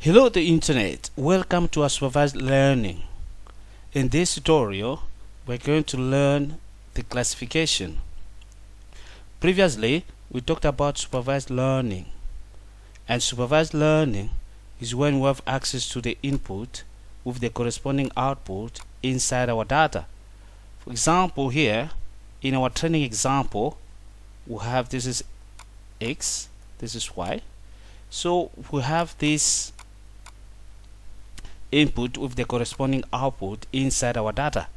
Hello the internet, welcome to our supervised learning. In this tutorial we're going to learn the classification. Previously we talked about supervised learning, and supervised learning is when we have access to the input with the corresponding output inside our data. For example, here in our training example we have this is X, this is Y. So we have this input with the corresponding output inside our data.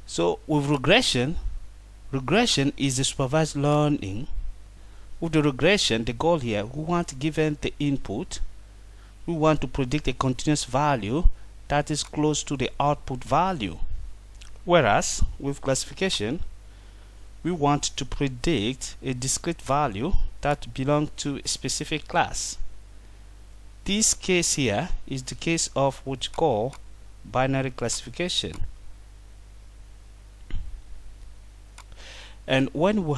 So with regression is the supervised learning. With the regression, the goal here, we want, given the input, we want to predict a continuous value that is close to the output value. Whereas with classification, we want to predict a discrete value that belongs to a specific class. This case here is the case of what you call binary classification. And when we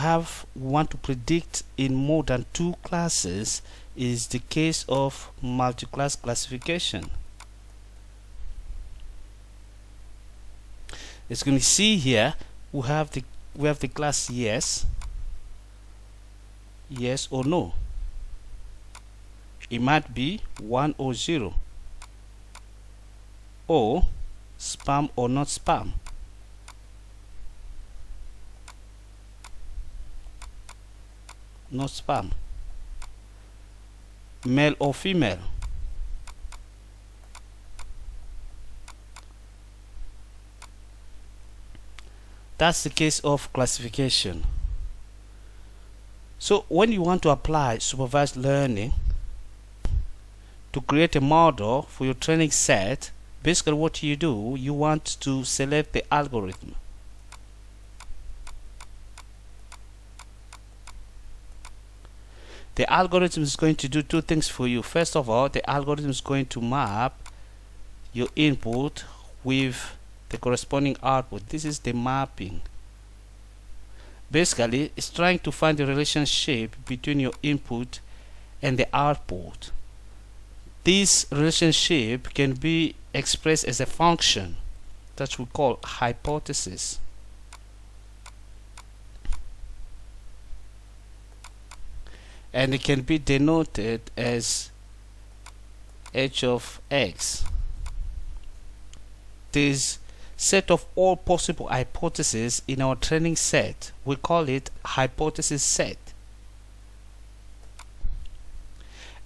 want to predict in more than two classes is the case of multi-class classification. As you can see here, we have the class yes or no. It might be 1 or 0, or spam or not spam. Not spam. Male or female. That's the case of classification. So when you want to apply supervised learning to create a model for your training set, basically what you do, you want to select the algorithm. The algorithm is going to do two things for you. First of all, the algorithm is going to map your input with the corresponding output. This is the mapping. Basically, it's trying to find the relationship between your input and the output. This relationship can be expressed as a function that we call hypothesis. And it can be denoted as h of x. This set of all possible hypotheses in our training set, we call it hypothesis set.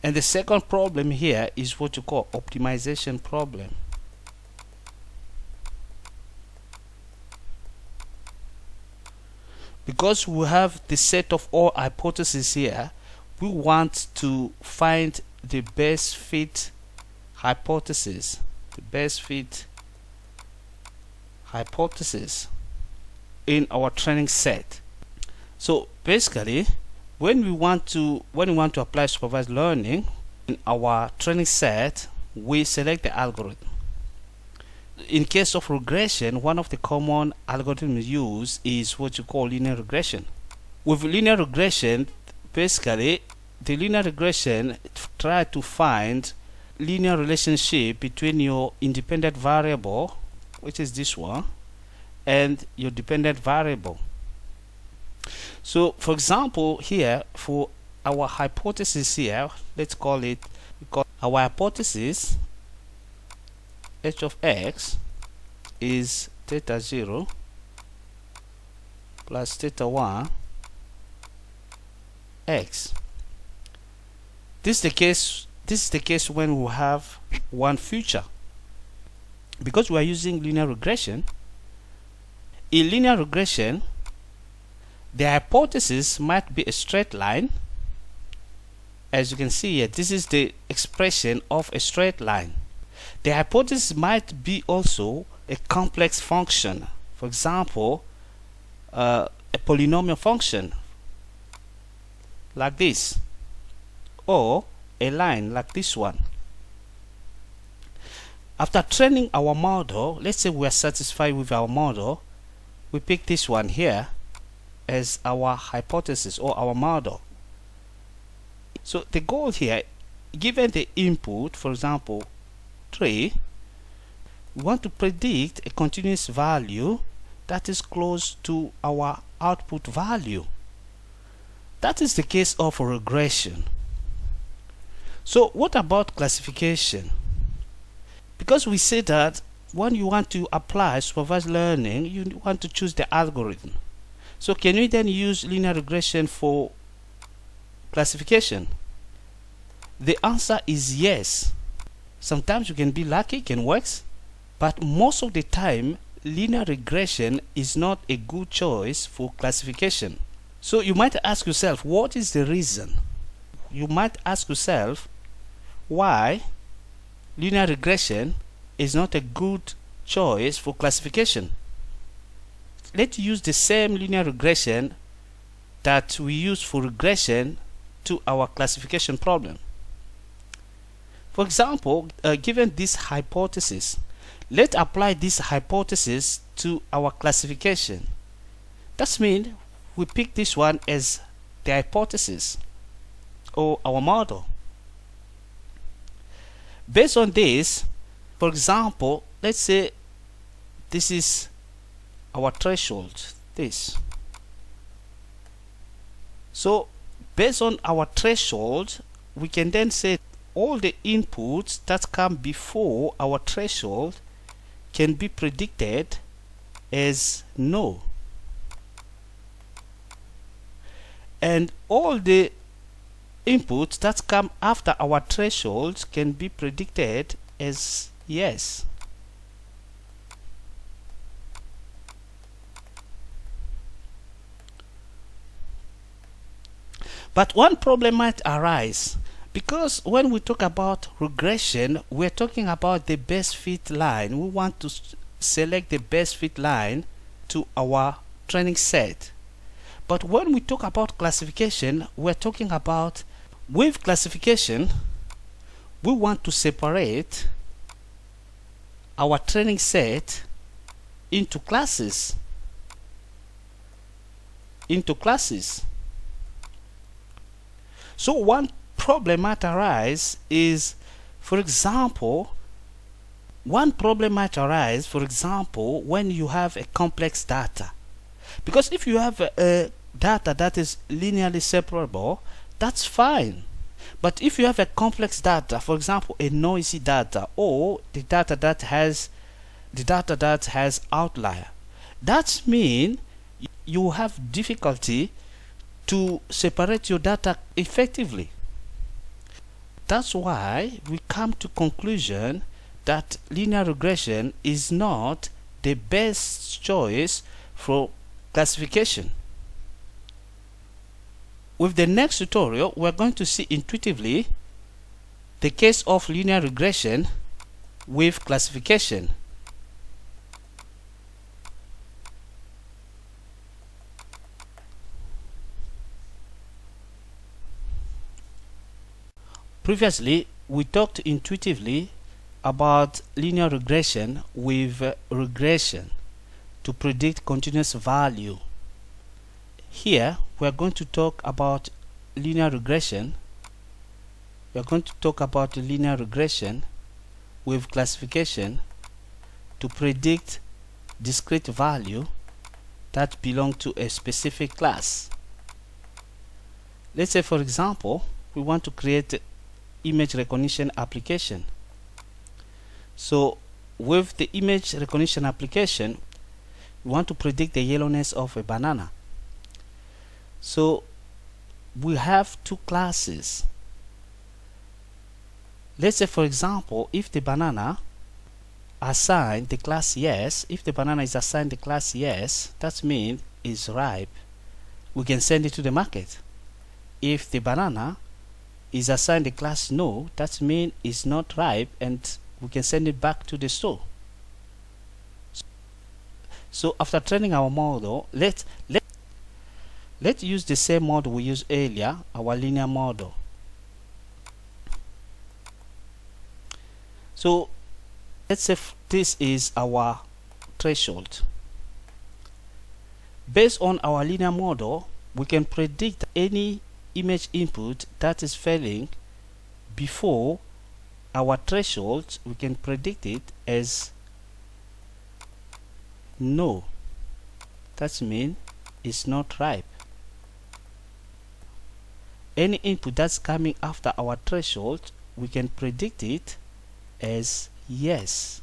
And the second problem here is what you call optimization problem. Because we have the set of all hypotheses here, we want to find the best fit hypothesis. The best fit hypothesis in our training set. So basically, when we want to apply supervised learning in our training set, we select the algorithm. In case of regression, one of the common algorithms used is what you call linear regression. With linear regression, basically the linear regression try to find linear relationship between your independent variable, which is this one, and your dependent variable. So for example, here for our hypothesis here, let's call it, our hypothesis h of x is theta 0 plus theta 1 x. This is the case when we have one feature. Because we are using linear regression, in linear regression the hypothesis might be a straight line. As you can see here, this is the expression of a straight line. The hypothesis might be also a complex function, for example a polynomial function like this, or a line like this one. After training our model, let's say we are satisfied with our model, we pick this one here as our hypothesis or our model. So the goal here given the input, for example 3, we want to predict a continuous value that is close to our output value. That is the case of regression. So what about classification? Because we say that when you want to apply supervised learning, you want to choose the algorithm. So can we then use linear regression for classification? The answer is yes. Sometimes you can be lucky, it can work, but most of the time linear regression is not a good choice for classification. So you might ask yourself, what is the reason? You might ask yourself why linear regression is not a good choice for classification. Let's use the same linear regression that we use for regression to our classification problem. For example, given this hypothesis, let's apply this hypothesis to our classification. That means we pick this one as the hypothesis or our model. Based on this, for example, let's say this is our threshold, this. So based on our threshold, we can then say all the inputs that come before our threshold can be predicted as no. And all the inputs that come after our threshold can be predicted as yes. But one problem might arise, because when we talk about regression, we're talking about the best fit line. We want to select the best fit line to our training set. But when we talk about classification, we're talking about, with classification, we want to separate our training set into classes. So one problem might arise is, for example, when you have a complex data. Because if you have a data that is linearly separable, that's fine. But if you have a complex data, for example a noisy data, or the data that has outlier, that means you have difficulty to separate your data effectively. That's why we come to conclusion that linear regression is not the best choice for classification. With the next tutorial, we're going to see intuitively the case of linear regression with classification. Previously, we talked intuitively about linear regression with regression to predict continuous value. Here, we are going to talk about linear regression. We are going to talk about linear regression with classification to predict discrete value that belong to a specific class. Let's say, for example, we want to create image recognition application. So with the image recognition application, we want to predict the yellowness of a banana. So we have two classes. Let's say, for example, if the banana assigned the class yes, if the banana is assigned the class yes, that means it's ripe. We can send it to the market. If the banana is assigned the class no, that means it's not ripe, and we can send it back to the store. So after training our model, let's use the same model we used earlier, our linear model. So let's say this is our threshold. Based on our linear model, we can predict any image input that is falling before our threshold, we can predict it as no. That means it's not ripe. Any input that's coming after our threshold, we can predict it as yes.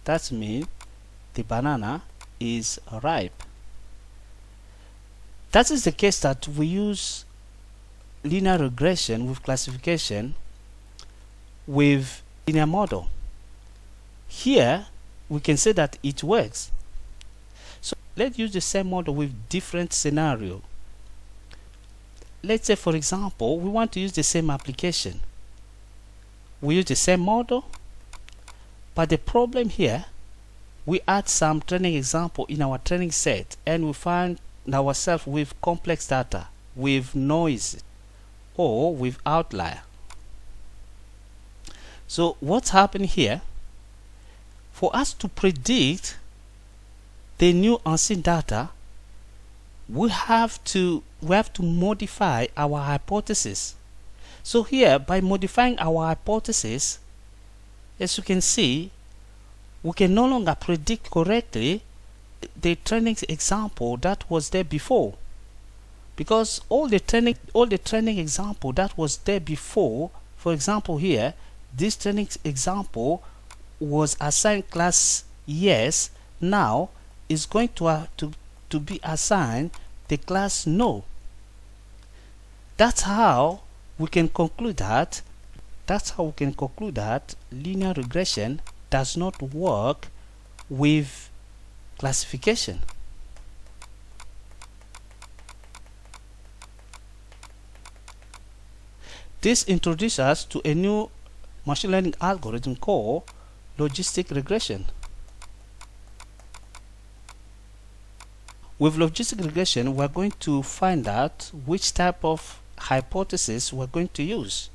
That means the banana is ripe. That is the case that we use linear regression with classification with linear model. Here we can say that it works. So let's use the same model with different scenario. Let's say, for example, we want to use the same application. We use the same model, but the problem here, we add some training example in our training set and we find ourselves with complex data, with noise or with outlier. So what's happening here? For us to predict the new unseen data, we have to modify our hypothesis. So here, by modifying our hypothesis, as you can see, we can no longer predict correctly the training example that was there before, because all the training example that was there before, for example here, this training example was assigned class yes, now is going to be assigned the class no. That's how we can conclude that linear regression does not work with classification. This introduces us to a new machine learning algorithm called logistic regression. With logistic regression, we're going to find out which type of hypothesis we're going to use.